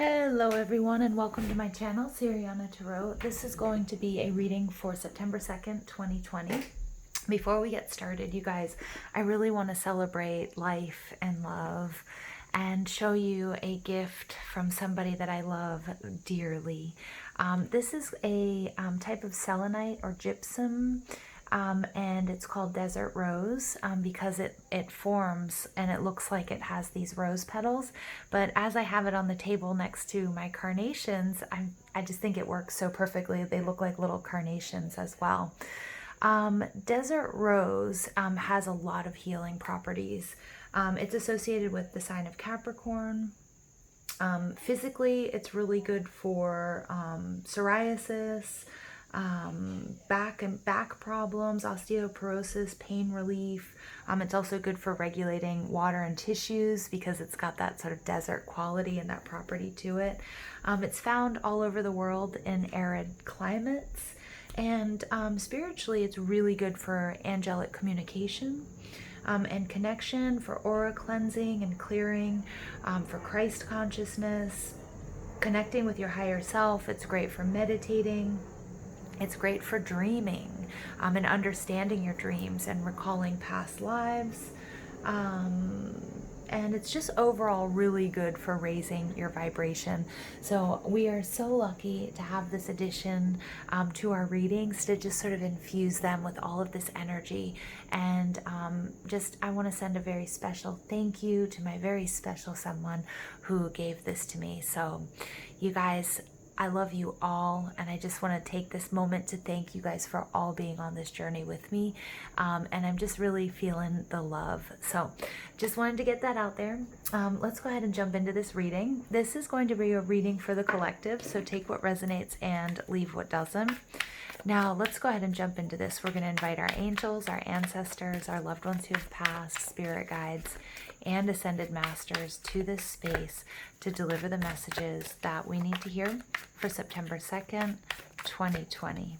Hello everyone and welcome to my channel, Siriana Tarot. This is going to be a reading for September 2nd, 2020. Before we get started, you guys, I really want to celebrate life and love and show you a gift from somebody that I love dearly. This is a type of selenite or gypsum, and it's called Desert Rose because it forms and it looks like it has these rose petals. But as I have it on the table next to my carnations, I just think it works so perfectly. They look like little carnations as well. Desert Rose has a lot of healing properties. It's associated with the sign of Capricorn. Physically, it's really good for psoriasis, back problems, osteoporosis, pain relief. It's also good for regulating water and tissues because it's got that sort of desert quality and that property to it. It's found all over the world in arid climates, and spiritually it's really good for angelic communication and connection, for aura cleansing and clearing, for Christ consciousness, connecting with your higher self. It's great for meditating. It's great for dreaming and understanding your dreams and recalling past lives. And it's just overall really good for raising your vibration. So we are so lucky to have this addition to our readings, to just sort of infuse them with all of this energy. And I want to send a very special thank you to my very special someone who gave this to me. So you guys, I love you all, and I just want to take this moment to thank you guys for all being on this journey with me, and I'm just really feeling the love. So just wanted to get that out there. Let's go ahead and jump into this reading. This is going to be a reading for the collective, so take what resonates and leave what doesn't. Now let's go ahead and jump into this. We're going to invite our angels, our ancestors, our loved ones who have passed, spirit guides, and ascended masters to this space to deliver the messages that we need to hear for September 2nd, 2020.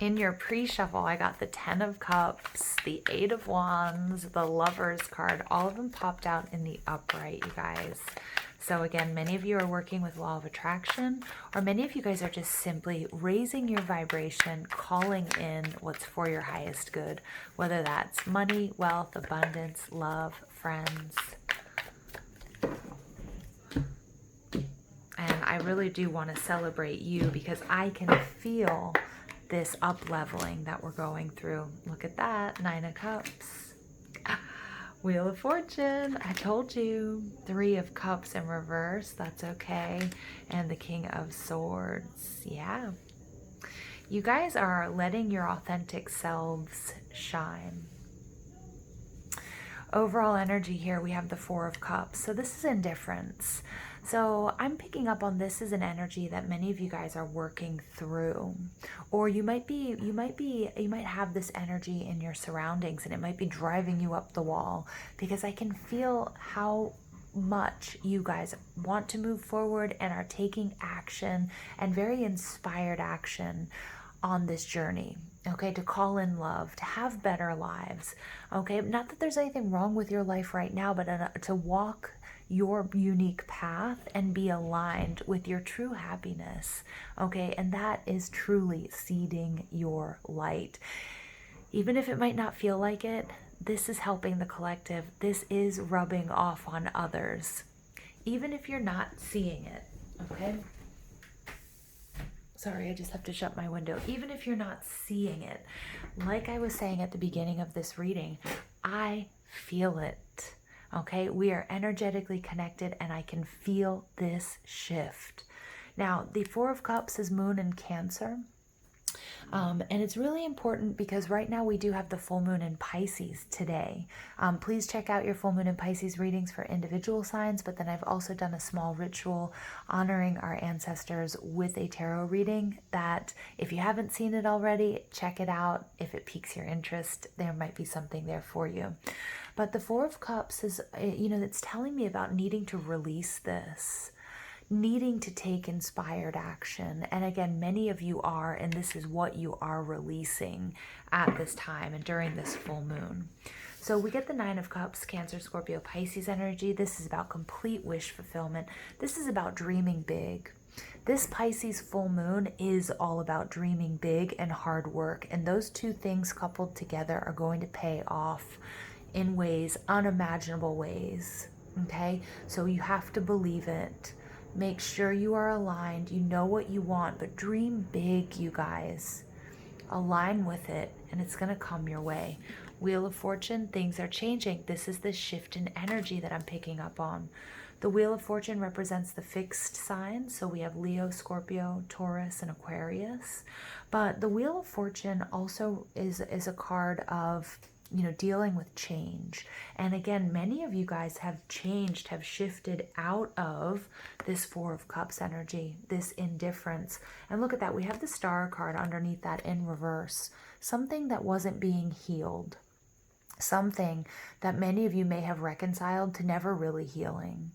In your pre-shuffle, I got the 10 of Cups, the 8 of Wands, the Lovers card. All of them popped out in the upright, you guys. So again, many of you are working with law of attraction, or many of you guys are just simply raising your vibration, calling in what's for your highest good, whether that's money, wealth, abundance, love, friends. And I really do want to celebrate you because I can feel this up-leveling that we're going through. Look at that, 9 of Cups. Wheel of Fortune, I told you. 3 of Cups in reverse, that's okay. And the King of Swords, yeah. You guys are letting your authentic selves shine. Overall energy here, we have the 4 of Cups. So this is indifference. So I'm picking up on this as an energy that many of you guys are working through, or you might have this energy in your surroundings, and it might be driving you up the wall, because I can feel how much you guys want to move forward and are taking action, and very inspired action on this journey, okay, to call in love, to have better lives, okay? Not that there's anything wrong with your life right now, but to walk your unique path and be aligned with your true happiness, okay? And that is truly seeding your light. Even if it might not feel like it, this is helping the collective. This is rubbing off on others, even if you're not seeing it, okay? Sorry, I just have to shut my window. Even if you're not seeing it, like I was saying at the beginning of this reading, I feel it. Okay, we are energetically connected, and I can feel this shift. Now, the 4 of Cups is Moon in Cancer. And it's really important because right now we do have the full moon in Pisces today. Please check out your full moon in Pisces readings for individual signs, but then I've also done a small ritual honoring our ancestors with a tarot reading that, if you haven't seen it already, check it out. If it piques your interest, there might be something there for you. But the 4 of Cups is, it's telling me about needing to release this, needing to take inspired action. And again, many of you are, and this is what you are releasing at this time and during this full moon. So we get the Nine of Cups, Cancer, Scorpio, Pisces energy. This is about complete wish fulfillment. This is about dreaming big. This Pisces full moon is all about dreaming big and hard work. And those two things coupled together are going to pay off in ways, unimaginable ways. Okay? So you have to believe it. Make sure you are aligned. You know what you want, but dream big, you guys. Align with it, and it's going to come your way. Wheel of Fortune, things are changing. This is the shift in energy that I'm picking up on. The Wheel of Fortune represents the fixed signs. So we have Leo, Scorpio, Taurus, and Aquarius. But the Wheel of Fortune also is a card of, you know, dealing with change. And again, many of you guys have changed, have shifted out of this Four of Cups energy, this indifference. And look at that. We have the Star card underneath that in reverse. Something that wasn't being healed. Something that many of you may have reconciled to never really healing.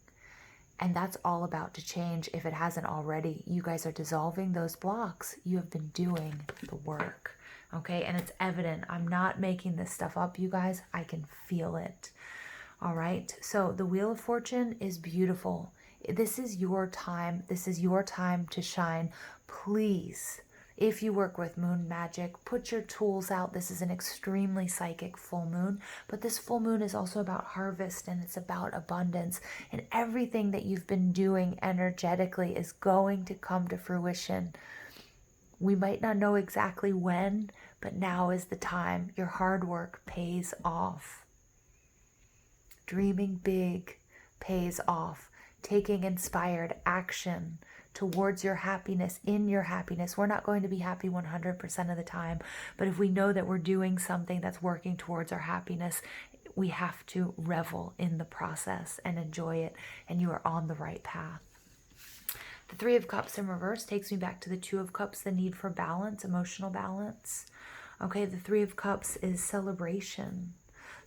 And that's all about to change if it hasn't already. You guys are dissolving those blocks. You have been doing the work. Okay, and it's evident. I'm not making this stuff up, you guys. I can feel it. All right, so the Wheel of Fortune is beautiful. This is your time. This is your time to shine. Please, if you work with moon magic, put your tools out. This is an extremely psychic full moon, but this full moon is also about harvest, and it's about abundance, and everything that you've been doing energetically is going to come to fruition. We might not know exactly when, but now is the time. Your hard work pays off. Dreaming big pays off. Taking inspired action towards your happiness, in your happiness. We're not going to be happy 100% of the time, but if we know that we're doing something that's working towards our happiness, we have to revel in the process and enjoy it, and you are on the right path. The Three of Cups in reverse takes me back to the Two of Cups, the need for balance, emotional balance. Okay, the Three of Cups is celebration.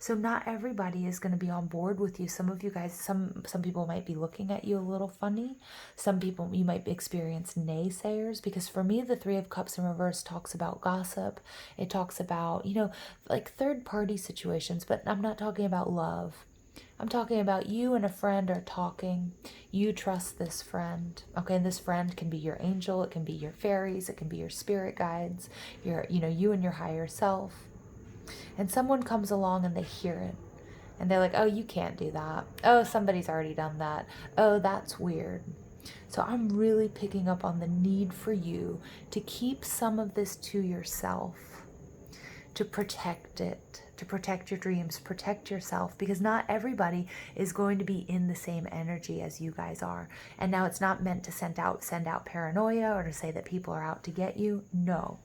So not everybody is going to be on board with you. Some of you guys, some people might be looking at you a little funny. Some people, you might experience naysayers, because for me, the Three of Cups in reverse talks about gossip. It talks about, you know, like third-party situations, but I'm not talking about love. I'm talking about you and a friend are talking. You trust this friend. Okay, and this friend can be your angel. It can be your fairies. It can be your spirit guides. You and your higher self. And someone comes along and they hear it. And they're like, oh, you can't do that. Oh, somebody's already done that. Oh, that's weird. So I'm really picking up on the need for you to keep some of this to yourself, to protect it, to protect your dreams, protect yourself, because not everybody is going to be in the same energy as you guys are. And now it's not meant to send out paranoia or to say that people are out to get you. No.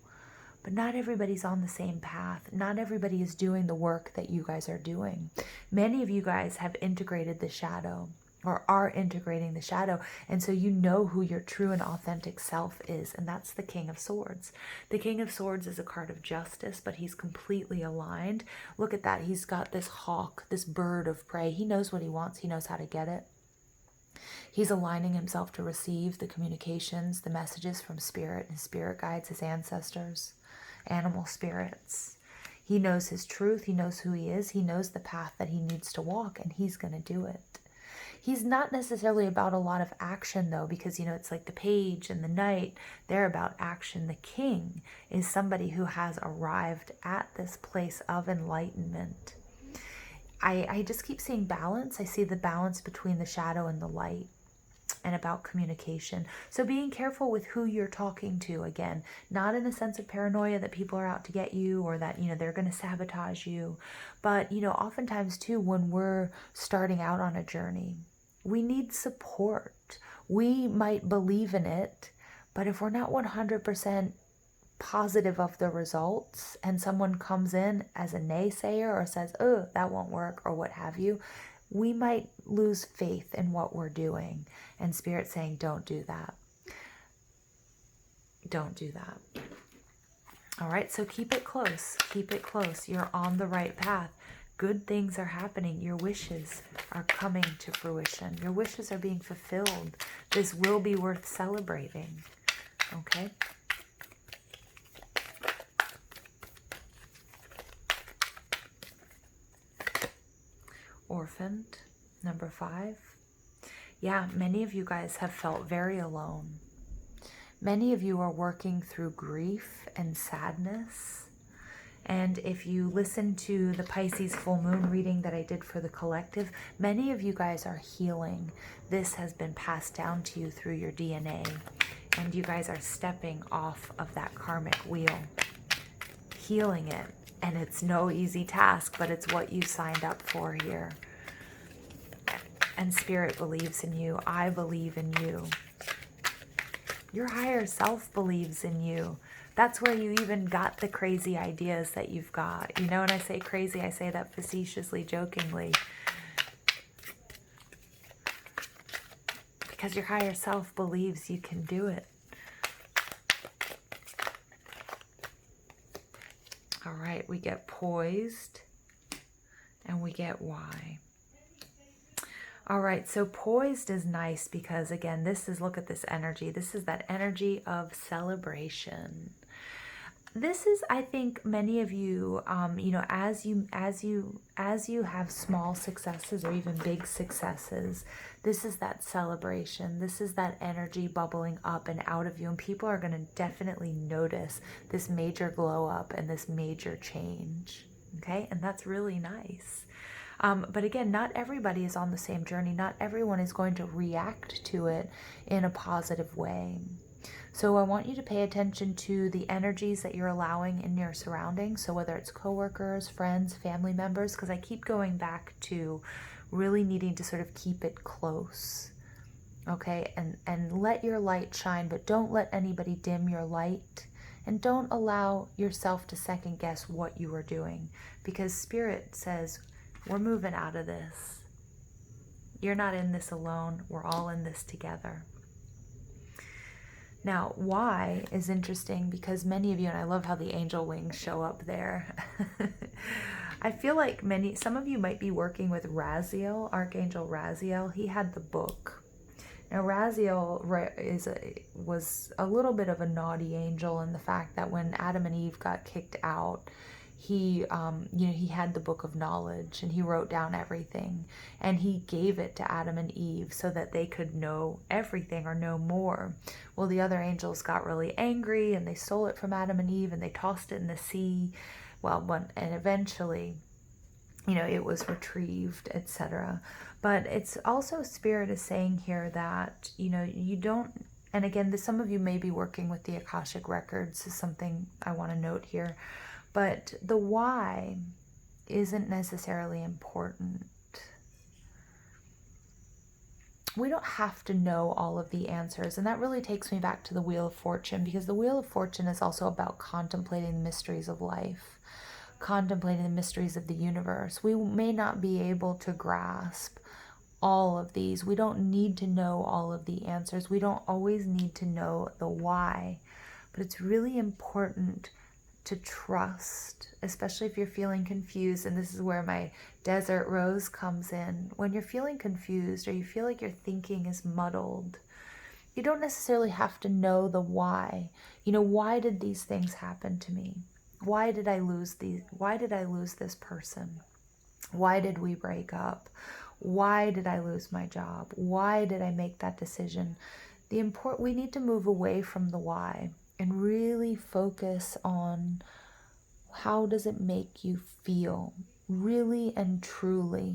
But not everybody's on the same path. Not everybody is doing the work that you guys are doing. Many of you guys have integrated the shadow, or are integrating the shadow, and so you know who your true and authentic self is, and that's the King of Swords. The King of Swords is a card of justice, but he's completely aligned. Look at that. He's got this hawk, this bird of prey. He knows what he wants. He knows how to get it. He's aligning himself to receive the communications, the messages from spirit, his spirit guides, his ancestors, animal spirits. He knows his truth. He knows who he is. He knows the path that he needs to walk, and he's going to do it. He's not necessarily about a lot of action, though, because, you know, it's like the page and the knight. They're about action. The king is somebody who has arrived at this place of enlightenment. I just keep seeing balance. I see the balance between the shadow and the light, and about communication. So being careful with who you're talking to, again, not in a sense of paranoia that people are out to get you, or that, you know, they're going to sabotage you. But, you know, oftentimes too, when we're starting out on a journey, we need support. We might believe in it, but if we're not 100% positive of the results, and someone comes in as a naysayer or says, oh, that won't work, or what have you, we might lose faith in what we're doing. And Spirit saying, don't do that. Don't do that. All right, so keep it close. Keep it close. You're on the right path. Good things are happening. Your wishes are coming to fruition. Your wishes are being fulfilled. This will be worth celebrating. Okay? orphaned, number 5. Yeah, many of you guys have felt very alone. Many of you are working through grief and sadness. And if you listen to the Pisces full moon reading that I did for the collective, many of you guys are healing. This has been passed down to you through your DNA. And you guys are stepping off of that karmic wheel, healing it. And it's no easy task, but it's what you signed up for here. And Spirit believes in you. I believe in you. Your higher self believes in you. That's where you even got the crazy ideas that you've got. You know, when I say crazy, I say that facetiously, jokingly. Because your higher self believes you can do it. All right, we get poised and we get why. All right, so poised is nice because, again, this is, look at this energy. This is that energy of celebration. This is, I think, many of you, you know, as you have small successes or even big successes, this is that celebration. This is that energy bubbling up and out of you, and people are going to definitely notice this major glow up and this major change. Okay, and that's really nice. But again, not everybody is on the same journey. Not everyone is going to react to it in a positive way. So I want you to pay attention to the energies that you're allowing in your surroundings. So whether it's coworkers, friends, family members, because I keep going back to really needing to sort of keep it close. Okay, and let your light shine, but don't let anybody dim your light. And don't allow yourself to second guess what you are doing, because Spirit says, we're moving out of this. You're not in this alone. We're all in this together. Now, why is interesting because many of you, and I love how the angel wings show up there. I feel like some of you might be working with Raziel, Archangel Raziel. He had the book. Now, Raziel was a little bit of a naughty angel in the fact that when Adam and Eve got kicked out, he had the book of knowledge and he wrote down everything and he gave it to Adam and Eve so that they could know everything or know more. Well, the other angels got really angry and they stole it from Adam and Eve and they tossed it in the sea. And eventually, you know, it was retrieved, etc. But it's also Spirit is saying here that, you know, you don't, and again, some of you may be working with the Akashic Records is something I want to note here. But the why isn't necessarily important. We don't have to know all of the answers. And that really takes me back to the Wheel of Fortune, because the Wheel of Fortune is also about contemplating the mysteries of life, contemplating the mysteries of the universe. We may not be able to grasp all of these. We don't need to know all of the answers. We don't always need to know the why. But it's really important to trust, especially if you're feeling confused. And this is where my desert rose comes in. When you're feeling confused or you feel like your thinking is muddled, you don't necessarily have to know the why. You know, why did these things happen to me? Why did I lose this person? Why did we break up? Why did I lose my job? Why did I make that decision? We need to move away from the why and really focus on how does it make you feel, really and truly.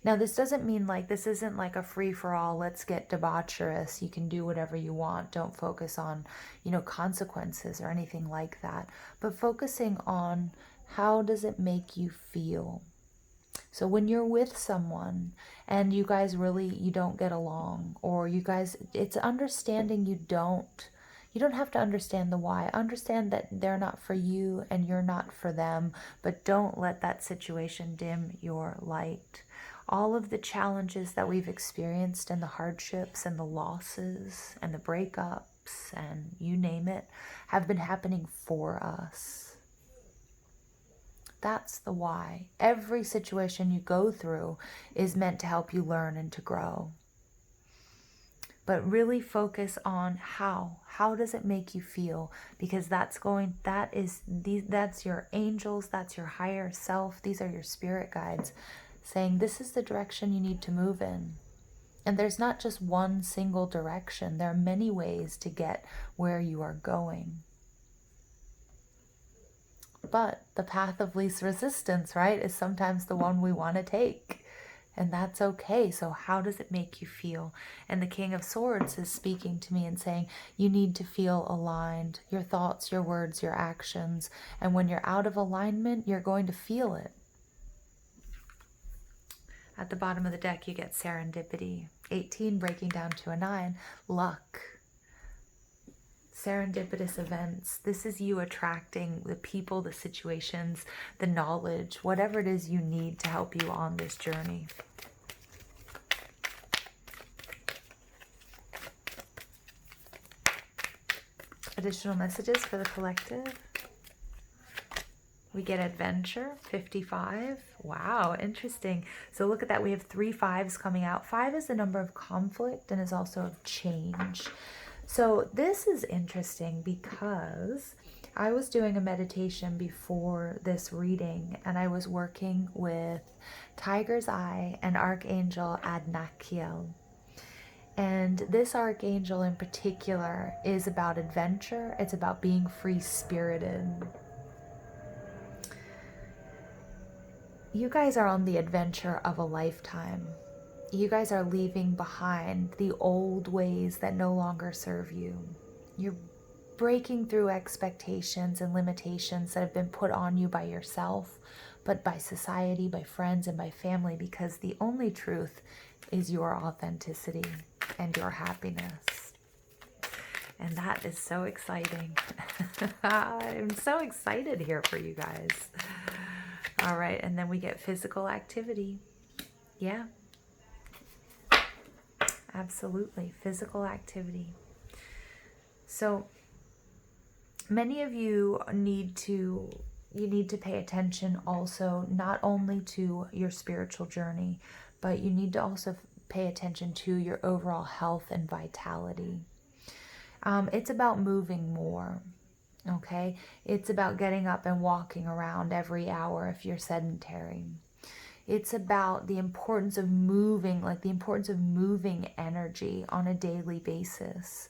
Now, this doesn't mean this isn't like a free-for-all, let's get debaucherous, you can do whatever you want, don't focus on, you know, consequences or anything like that, but focusing on how does it make you feel. So when you're with someone and you guys you don't get along, or it's understanding you don't have to understand the why. Understand that they're not for you and you're not for them, but don't let that situation dim your light. All of the challenges that we've experienced and the hardships and the losses and the breakups and you name it have been happening for us. That's the why. Every situation you go through is meant to help you learn and to grow. But really focus on how. How does it make you feel? Because that's your angels, that's your higher self, these are your spirit guides. saying this is the direction you need to move in. And there's not just one single direction. There are many ways to get where you are going. But the path of least resistance, right, is sometimes the one we want to take. And that's okay. So how does it make you feel? And the King of Swords is speaking to me and saying, you need to feel aligned. Your thoughts, your words, your actions. And when you're out of alignment, you're going to feel it. At the bottom of the deck, you get Serendipity. 18 breaking down to a 9. Luck. Serendipitous events. This is you attracting the people, the situations, the knowledge, whatever it is you need to help you on this journey. Additional messages for the collective. We get adventure, 55. Wow, interesting. So look at that. We have 3 5s coming out. 5 is the number of conflict and is also of change. So this is interesting because I was doing a meditation before this reading, and I was working with Tiger's Eye and Archangel Adnakiel. And this archangel in particular is about adventure. It's about being free-spirited. You guys are on the adventure of a lifetime. You guys are leaving behind the old ways that no longer serve you. You're breaking through expectations and limitations that have been put on you by yourself, but by society, by friends, and by family, because the only truth is your authenticity and your happiness. And that is so exciting. I'm so excited here for you guys. All right, and then we get physical activity. Yeah. Absolutely, physical activity. So many of you need to pay attention also, not only to your spiritual journey, but you need to also pay attention to your overall health and vitality. It's about moving more. Okay, it's about getting up and walking around every hour if you're sedentary. It's about the importance of moving, like the importance of moving energy on a daily basis.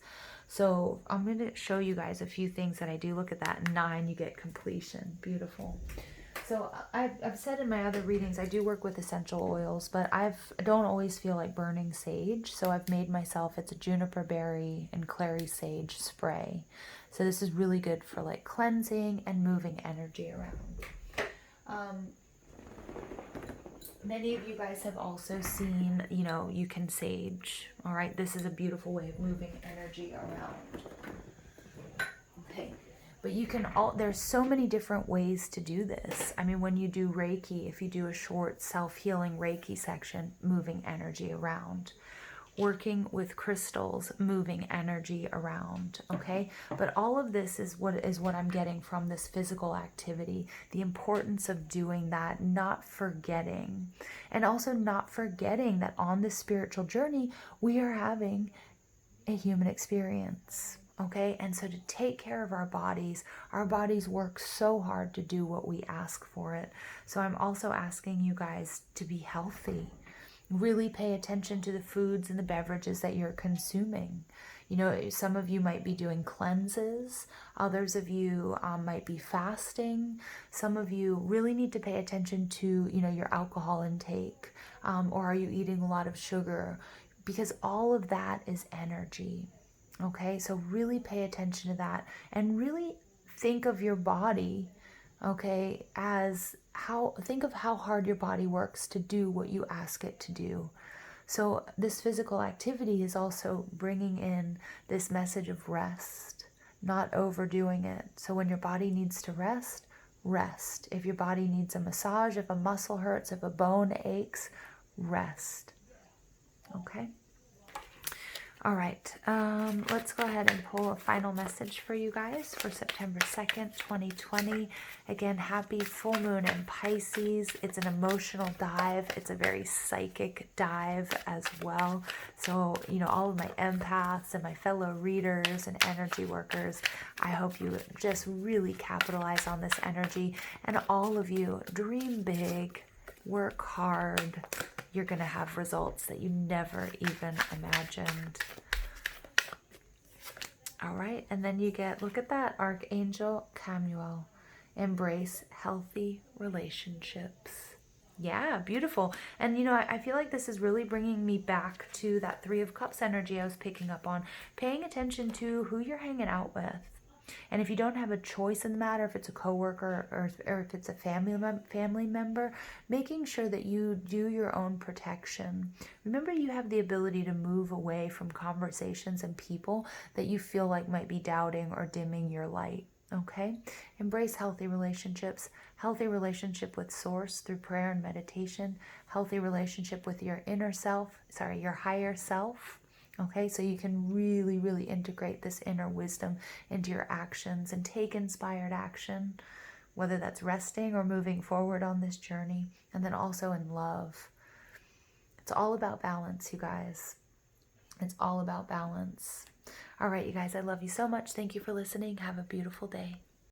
So I'm going to show you guys a few things that I do. Look at that. 9, you get completion. Beautiful. So I've said in my other readings, I do work with essential oils, but I don't always feel like burning sage. So I've made myself, it's a juniper berry and clary sage spray. So this is really good for like cleansing and moving energy around. Many of you guys have also seen, you can sage. All right, this is a beautiful way of moving energy around. Okay, but there's so many different ways to do this. I mean, when you do Reiki, if you do a short self-healing Reiki section, moving energy around. Working with crystals, moving energy around, okay? But all of this is what I'm getting from this physical activity, the importance of doing that, not forgetting. And also not forgetting that on this spiritual journey, we are having a human experience, okay? And so to take care of our bodies work so hard to do what we ask for it. So I'm also asking you guys to be healthy. Really pay attention to the foods and the beverages that you're consuming. Some of you might be doing cleanses. Others of you might be fasting. Some of you really need to pay attention to, your alcohol intake. Or are you eating a lot of sugar? Because all of that is energy. Okay, so really pay attention to that and really think of your body, okay, think of how hard your body works to do what you ask it to do. So this physical activity is also bringing in this message of rest, not overdoing it. So when your body needs to rest, rest. If your body needs a massage, if a muscle hurts, if a bone aches, rest. Okay? All right, let's go ahead and pull a final message for you guys for September 2nd, 2020. Again, happy full moon in Pisces. It's an emotional dive. It's a very psychic dive as well. So, all of my empaths and my fellow readers and energy workers, I hope you just really capitalize on this energy. And all of you, dream big, work hard. You're going to have results that you never even imagined. All right, and then you get, look at that, Archangel Camuel. Embrace healthy relationships. Yeah, beautiful. And you know, I feel like this is really bringing me back to that Three of Cups energy I was picking up on. Paying attention to who you're hanging out with. And if you don't have a choice in the matter, if it's a coworker or if it's a family member, making sure that you do your own protection. Remember, you have the ability to move away from conversations and people that you feel like might be doubting or dimming your light. Okay? Embrace healthy relationships. Healthy relationship with Source through prayer and meditation. Healthy relationship with your inner self, your higher self. Okay, so you can really, really integrate this inner wisdom into your actions and take inspired action, whether that's resting or moving forward on this journey. And then also in love. It's all about balance, you guys. It's all about balance. All right, you guys, I love you so much. Thank you for listening. Have a beautiful day.